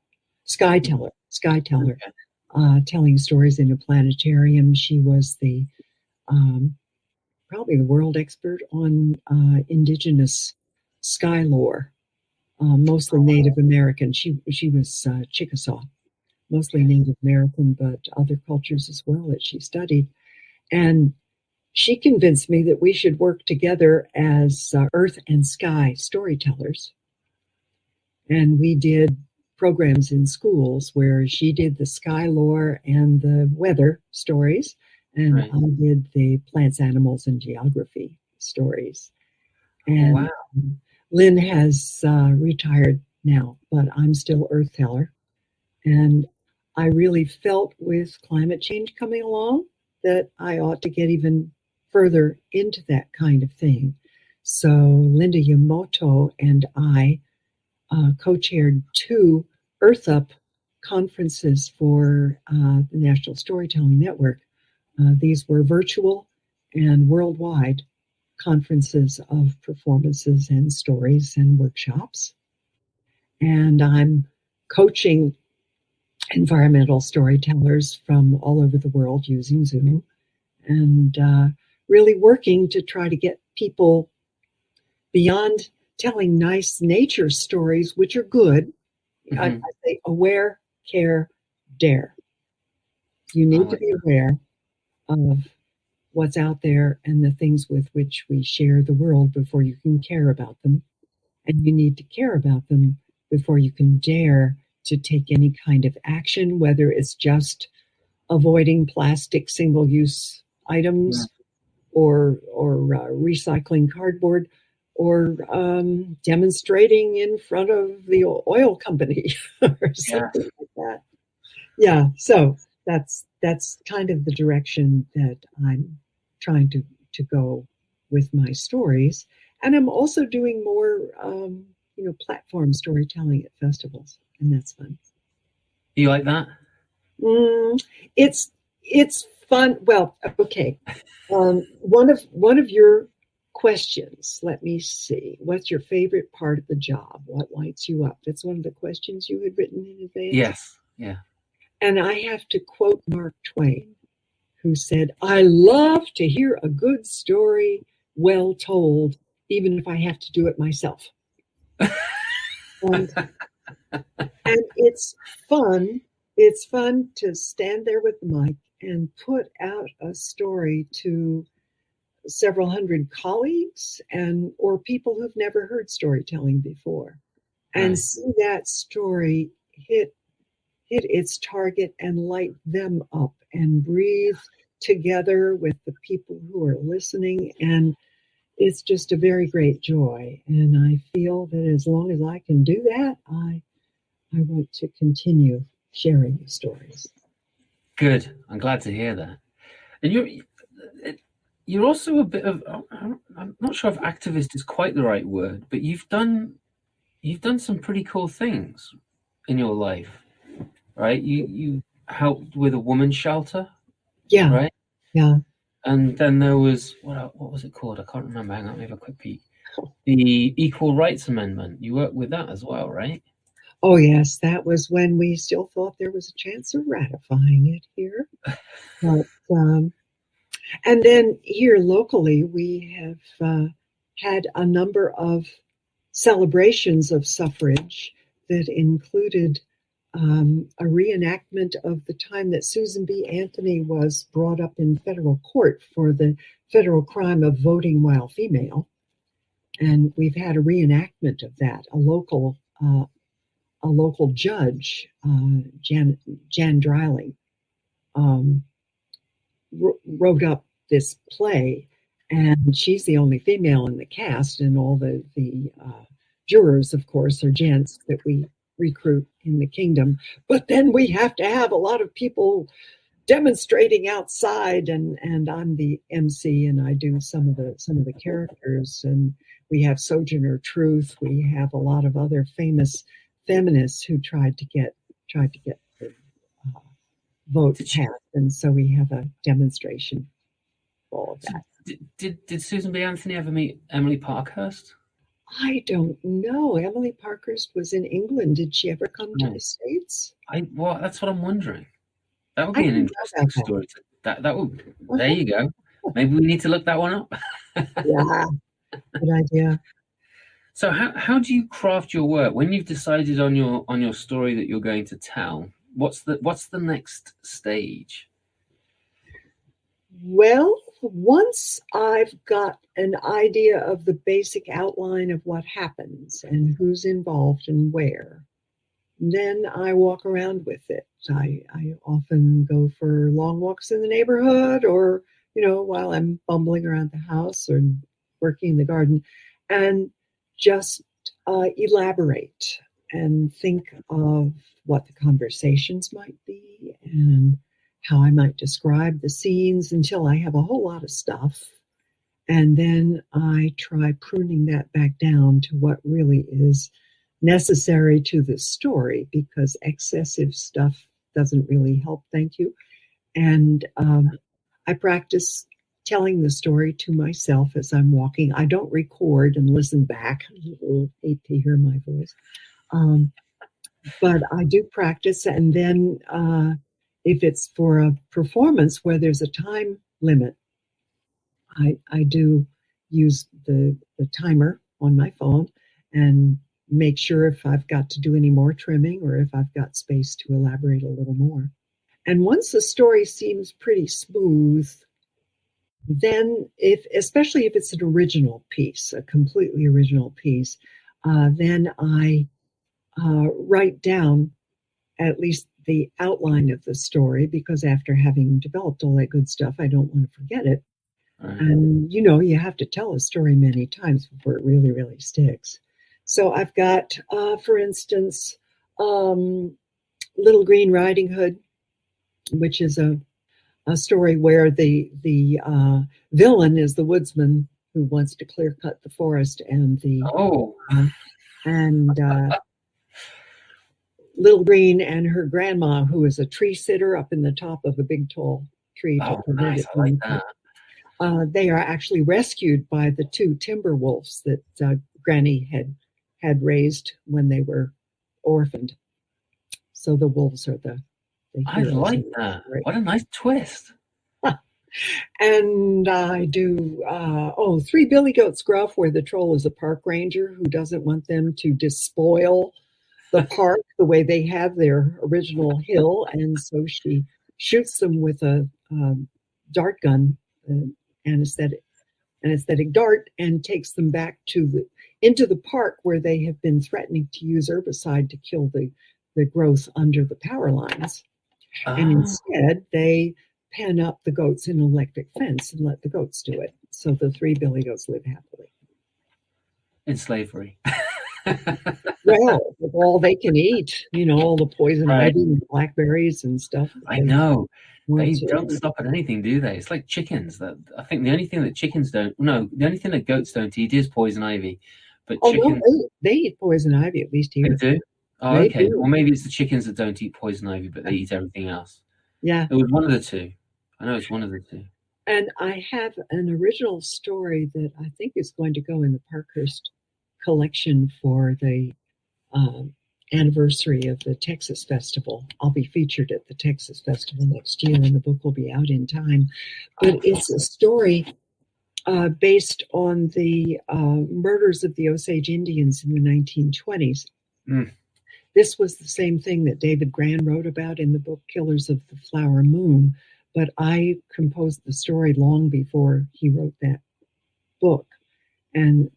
telling stories in a planetarium. She was the probably the world expert on indigenous sky lore, mostly Native American. She was Chickasaw, mostly Native American, but other cultures as well that she studied. And she convinced me that we should work together as earth and sky storytellers. And we did programs in schools where she did the sky lore and the weather stories, and I did the plants, animals, and geography stories. And Lynn has retired now, but I'm still Earth Teller. And I really felt with climate change coming along that I ought to get even further into that kind of thing. So Linda Yamoto and I co-chaired 2 Earth Up conferences for the National Storytelling Network. These were virtual and worldwide conferences of performances and stories and workshops. And I'm coaching environmental storytellers from all over the world using Zoom, and really working to try to get people beyond telling nice nature stories, which are good. I say aware, care, dare. You need to be aware of what's out there and the things with which we share the world before you can care about them. And you need to care about them before you can dare to take any kind of action, whether it's just avoiding plastic single-use items or recycling cardboard, or demonstrating in front of the oil company or something like that. Yeah, so that's kind of the direction that I'm trying to go with my stories. And I'm also doing more, platform storytelling at festivals, and that's fun. You like that? It's fun. Well, okay. One of your questions. Let me see. What's your favorite part of the job? What lights you up? That's one of the questions you had written in advance. Yes. Yeah. And I have to quote Mark Twain, who said, "I love to hear a good story well told even if I have to do it myself. And it's fun. It's fun to stand there with the mic and put out a story to several hundred colleagues or people who've never heard storytelling before, and see that story hit its target and light them up and breathe together with the people who are listening. And it's just a very great joy. And I feel that as long as I can do that, I want to continue sharing the stories. Good. I'm glad to hear that. And you're also a bit of, I'm not sure if activist is quite the right word, but you've done some pretty cool things in your life, right? You helped with a women's shelter. Yeah. Right? Yeah. And then there was, what was it called? I can't remember. Hang on, let me have a quick peek. The Equal Rights Amendment. You worked with that as well, right? Oh, yes. That was when we still thought there was a chance of ratifying it here. But, and then here locally, we have had a number of celebrations of suffrage that included a reenactment of the time that Susan B. Anthony was brought up in federal court for the federal crime of voting while female. And we've had a reenactment of that. A local judge, Jan Dreiling, wrote up this play, and she's the only female in the cast, and all the jurors, of course, are gents that we recruit in the kingdom. But then we have to have a lot of people demonstrating outside, and I'm the MC, and I do some of the characters, and we have Sojourner Truth. We have a lot of other famous feminists who tried to get the vote passed, and so we have a demonstration for all of that. Did Susan B. Anthony ever meet Emily Parkhurst? I don't know. Emily Parkhurst was in England. Did she ever come to the States? Well, that's what I'm wondering. That would be an interesting story. That would. There you go. Maybe we need to look that one up. Yeah, good idea. So how do you craft your work when you've decided on your story that you're going to tell? What's the next stage? Well, once I've got an idea of the basic outline of what happens and who's involved and where, then I walk around with it. I often go for long walks in the neighborhood, or while I'm bumbling around the house or working in the garden, and just elaborate and think of what the conversations might be and how I might describe the scenes until I have a whole lot of stuff. And then I try pruning that back down to what really is necessary to the story, because excessive stuff doesn't really help, thank you. And I practice telling the story to myself as I'm walking. I don't record and listen back. I hate to hear my voice. But I do practice, and then if it's for a performance where there's a time limit, I do use the timer on my phone and make sure if I've got to do any more trimming or if I've got space to elaborate a little more. And once the story seems pretty smooth, then especially if it's an original piece, a completely original piece, then I write down at least the outline of the story, because after having developed all that good stuff, I don't want to forget it. Right. And, you have to tell a story many times before it really, really sticks. So I've got, for instance, Little Green Riding Hood, which is a story where the villain is the woodsman who wants to clear cut the forest, and Little Green and her grandma, who is a tree sitter up in the top of a big tall tree. Nice. I like that. They are actually rescued by the two timber wolves that Granny had raised when they were orphaned. So the wolves are the I like that. What a nice twist. And I do, Three Billy Goats Gruff, where the troll is a park ranger who doesn't want them to despoil the park the way they have their original hill. And so she shoots them with a dart gun, an anesthetic dart, and takes them back into the park where they have been threatening to use herbicide to kill the growth under the power lines. And instead, they pen up the goats in an electric fence and let the goats do it. So the three billy goats live happily. In slavery. Well, with all they can eat, all the poison Right. ivy and blackberries and stuff. I know. They want to- don't stop at anything, do they? It's like chickens. I think the only thing that the only thing that goats don't eat is poison ivy. But Oh, chickens, no, they eat poison ivy, at least they here. do. Oh, They okay. do. Well, maybe it's the chickens that don't eat poison ivy, but they eat everything else. Yeah. It was one of the two. I know it's one of the two. And I have an original story that I think is going to go in the Parkhurst collection for the anniversary of the Texas Festival. I'll be featured at the Texas Festival next year, and the book will be out in time. But it's a story based on the murders of the Osage Indians in the 1920s. Mm. This was the same thing that David Grann wrote about in the book Killers of the Flower Moon, but I composed the story long before he wrote that book. And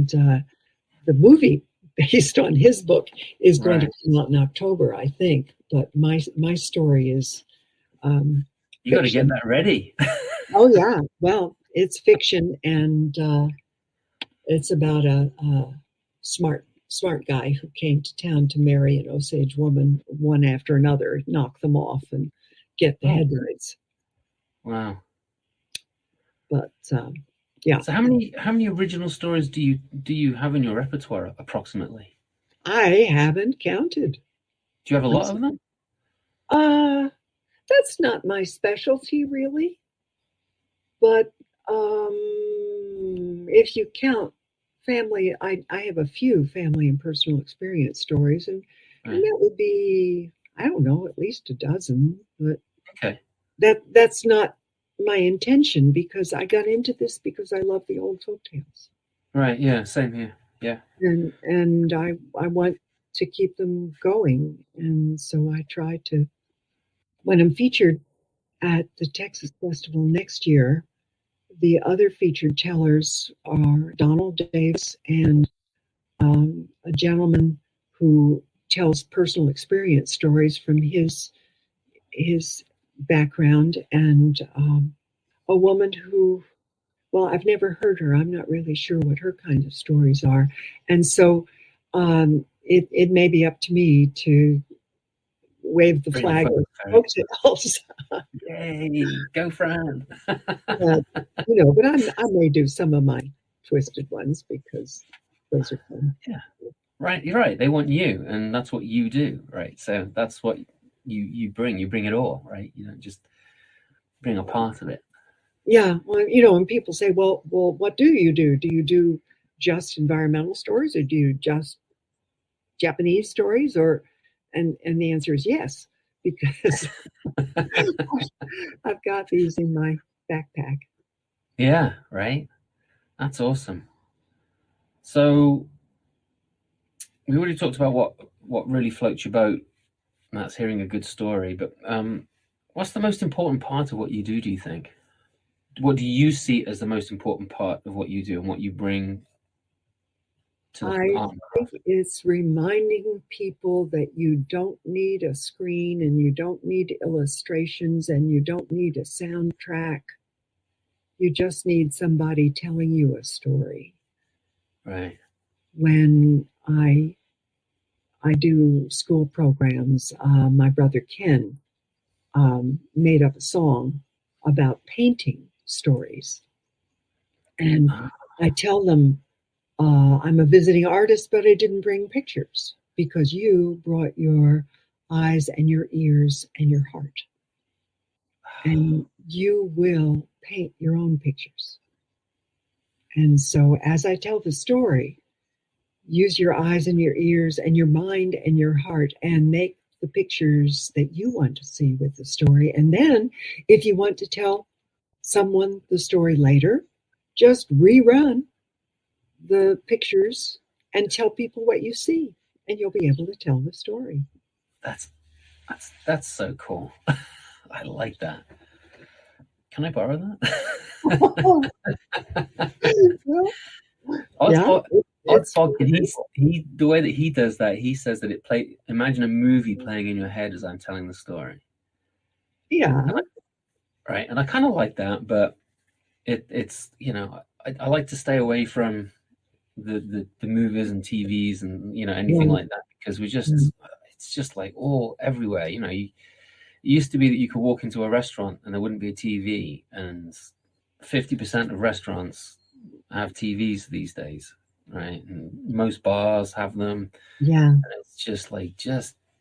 the movie based on his book is going to come out in October, I think. But my story is You got to get that ready. oh yeah, well, it's fiction, and it's about a smart guy who came to town to marry an Osage woman, one after another, knock them off and get the headlights. Wow. But yeah, So how many original stories do you have in your repertoire approximately? I haven't counted. Do you have a lot of them? That's not my specialty, really. But if you count family, I have a few family and personal experience stories, and that would be, I don't know, at least a dozen. But Okay. that's not my intention, because I got into this because I love the old folktales. Right. Yeah. Same here. Yeah. And I want to keep them going, and so I try to. When I'm featured at the Texas Festival next year, the other featured tellers are Donald Davis and a gentleman who tells personal experience stories from his background, and a woman who, well, I've never heard her. I'm not really sure what her kind of stories are. And so it may be up to me to wave the flag of folktales. Yay, go Fran. But I may do some of my twisted ones because those are fun. Yeah. Right, you're right. They want you, and that's what you do, right? So that's what you bring. You bring it all, right? You don't just bring a part of it. Yeah, well, and people say, well, what do you do? Do you do just environmental stories, or do you just Japanese stories, or and the answer is yes, because I've got these in my backpack. Yeah, right. That's awesome. So we already talked about what really floats your boat, and that's hearing a good story. But what's the most important part of what you do you think? What do you see as the most important part of what you do and what you bring to the art? I think it's reminding people that you don't need a screen, and you don't need illustrations, and you don't need a soundtrack. You just need somebody telling you a story. Right. When I do school programs, my brother Ken made up a song about painting stories. And I tell them, I'm a visiting artist, but I didn't bring pictures, because you brought your eyes and your ears and your heart. And you will paint your own pictures. And so as I tell the story, use your eyes and your ears and your mind and your heart, and make the pictures that you want to see with the story. And then if you want to tell someone the story later, just rerun the pictures and tell people what you see, and you'll be able to tell the story. That's so cool. I like that. Can I borrow that? Well, he the way that he does that, he says that imagine a movie playing in your head as I'm telling the story. Yeah. Right. And I kind of like that, but it's I like to stay away from the movies and TVs and anything like that, because it's just like all everywhere. It used to be that you could walk into a restaurant and there wouldn't be a TV, and 50% of restaurants have TVs these days, right? And most bars have them. Yeah. And it's just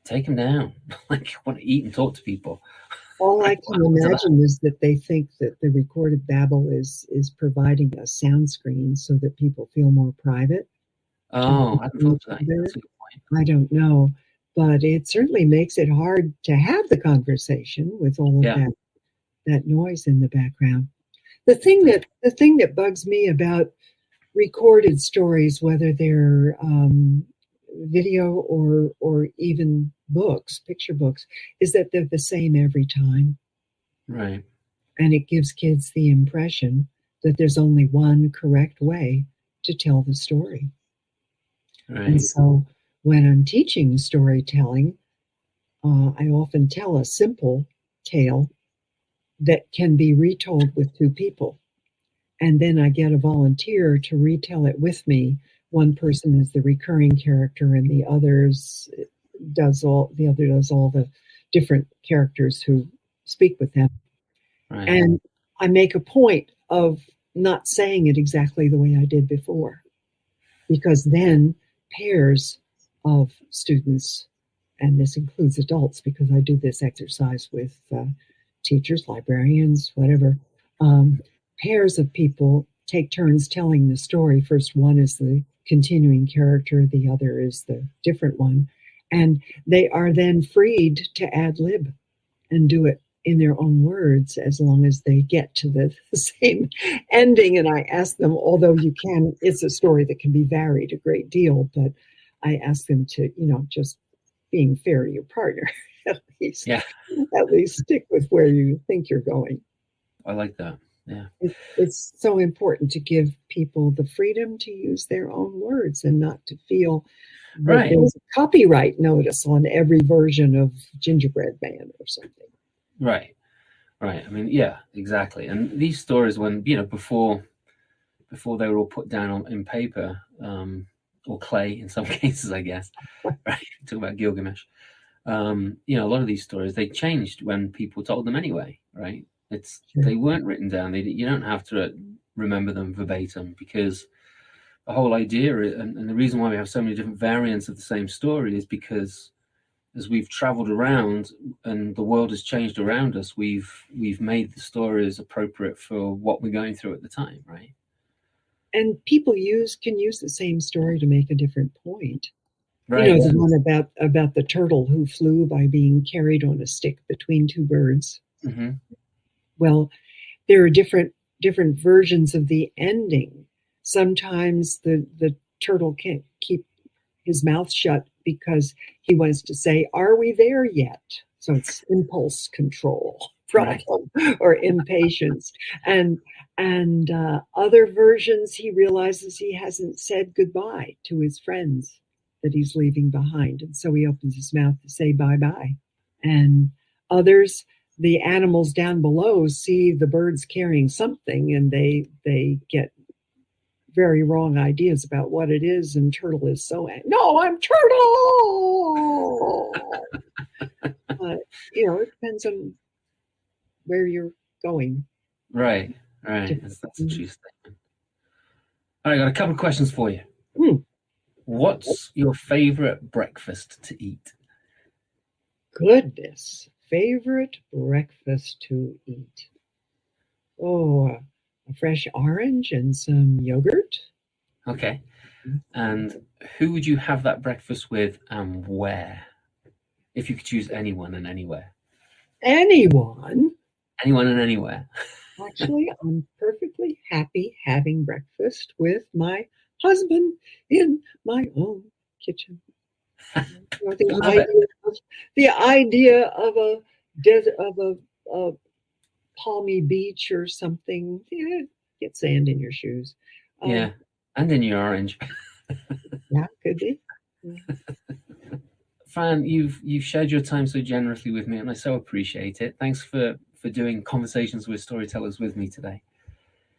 take them down. Like, you want to eat and talk to people. All I can imagine is that they think that the recorded babble is providing a sound screen so that people feel more private. Oh, I hadn't thought of that. That's a good point. I don't know, but it certainly makes it hard to have the conversation with all of that noise in the background. The thing that bugs me about recorded stories, whether they're video or even books, picture books, is that they're the same every time. Right. And it gives kids the impression that there's only one correct way to tell the story. Right. And so when I'm teaching storytelling, I often tell a simple tale that can be retold with two people. And then I get a volunteer to retell it with me. One person is the recurring character, and the other does all the different characters who speak with them. Right. And I make a point of not saying it exactly the way I did before, because then pairs of students, and this includes adults because I do this exercise with teachers, librarians, whatever, pairs of people take turns telling the story. First one is the continuing character, the other is the different one. And they are then freed to ad lib and do it in their own words, as long as they get to the same ending. And I ask them, although it's a story that can be varied a great deal, but I ask them to, just being fair to your partner, at least stick with where you think you're going. I like that. Yeah. It's so important to give people the freedom to use their own words and not to feel that there's a copyright notice on every version of Gingerbread Man or something. Right. I mean, yeah, exactly. And these stories, when before they were all put down in paper, or clay in some cases, I guess. Right. Talk about Gilgamesh. A lot of these stories, they changed when people told them anyway, right? They weren't written down. You don't have to remember them verbatim, because the whole idea and the reason why we have so many different variants of the same story is because as we've traveled around and the world has changed around us, we've made the stories appropriate for what we're going through at the time, right? And people can use the same story to make a different point. Right. The one about the turtle who flew by being carried on a stick between two birds. Mm-hmm. Well, there are different versions of the ending. Sometimes the turtle can't keep his mouth shut because he wants to say, "Are we there yet?" So it's impulse control problem or impatience. And other versions, he realizes he hasn't said goodbye to his friends that he's leaving behind. And so he opens his mouth to say bye-bye. And others, the animals down below see the birds carrying something, and they get very wrong ideas about what it is. And Turtle is so angry. "No, I'm Turtle!" It depends on where you're going. Right. That's a true statement. All right, I got a couple of questions for you. What's your favorite breakfast to eat? Goodness. Favorite breakfast to eat? Oh, a fresh orange and some yogurt. Okay. And who would you have that breakfast with, and where? If you could choose anyone and anywhere. Anyone? Anyone and anywhere. Actually, I'm perfectly happy having breakfast with my husband in my own kitchen. The Love it. idea of a desert of a palmy beach or something. Yeah, get sand in your shoes. Yeah, and in your orange. Yeah, could be. Fran, you've shared your time so generously with me, and I so appreciate it. Thanks for doing conversations with storytellers with me today.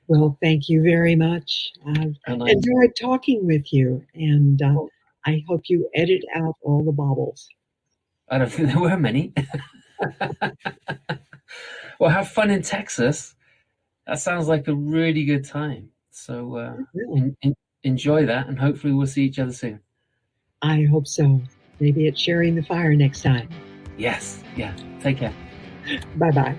Well, thank you very much. I've And enjoyed talking with you, and I hope you edit out all the bobbles. I don't think there were many. Well, have fun in Texas. That sounds like a really good time. So enjoy that, and hopefully we'll see each other soon. I hope so. Maybe it's sharing the fire next time. Yes. Yeah. Take care. Bye-bye.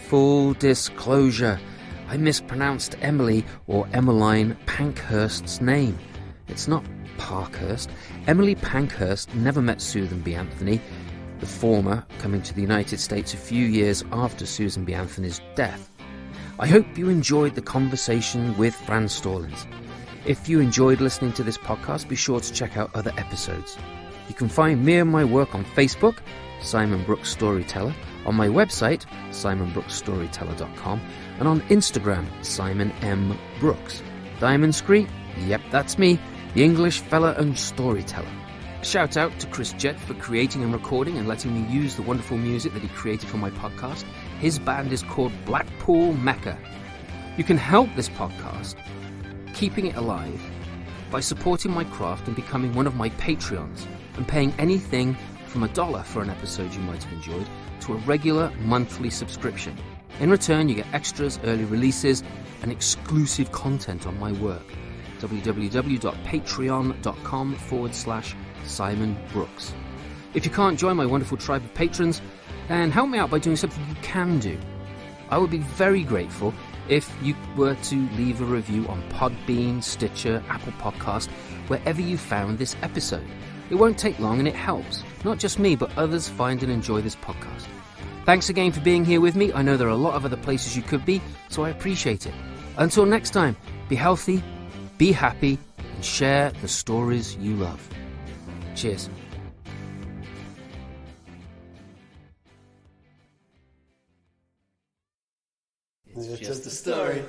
Full disclosure, I mispronounced Emily or Emmeline Pankhurst's name. It's not Parkhurst. Emily Pankhurst never met Susan B. Anthony, the former coming to the United States a few years after Susan B. Anthony's death. I hope you enjoyed the conversation with Fran Stallings. If you enjoyed listening to this podcast, be sure to check out other episodes. You can find me and my work on Facebook, Simon Brooks Storyteller, on my website, simonbrooksstoryteller.com, and on Instagram, Simon M. Brooks. Diamond Scree? Yep, that's me, the English fella and storyteller. Shout out to Chris Jett for creating and recording and letting me use the wonderful music that he created for my podcast. His band is called Blackpool Mecca. You can help this podcast, keeping it alive, by supporting my craft and becoming one of my Patreons and paying anything from $1 for an episode you might have enjoyed to a regular monthly subscription. In return, you get extras, early releases, and exclusive content on my work. www.patreon.com/Simon Brooks. If you can't join my wonderful tribe of patrons, then help me out by doing something you can do. I would be very grateful if you were to leave a review on Podbean, Stitcher, Apple Podcast, wherever you found this episode. It won't take long and it helps, not just me, but others find and enjoy this podcast. Thanks again for being here with me. I know there are a lot of other places you could be, so I appreciate it. Until next time, be healthy, be happy, and share the stories you love. Cheers. It's just a story.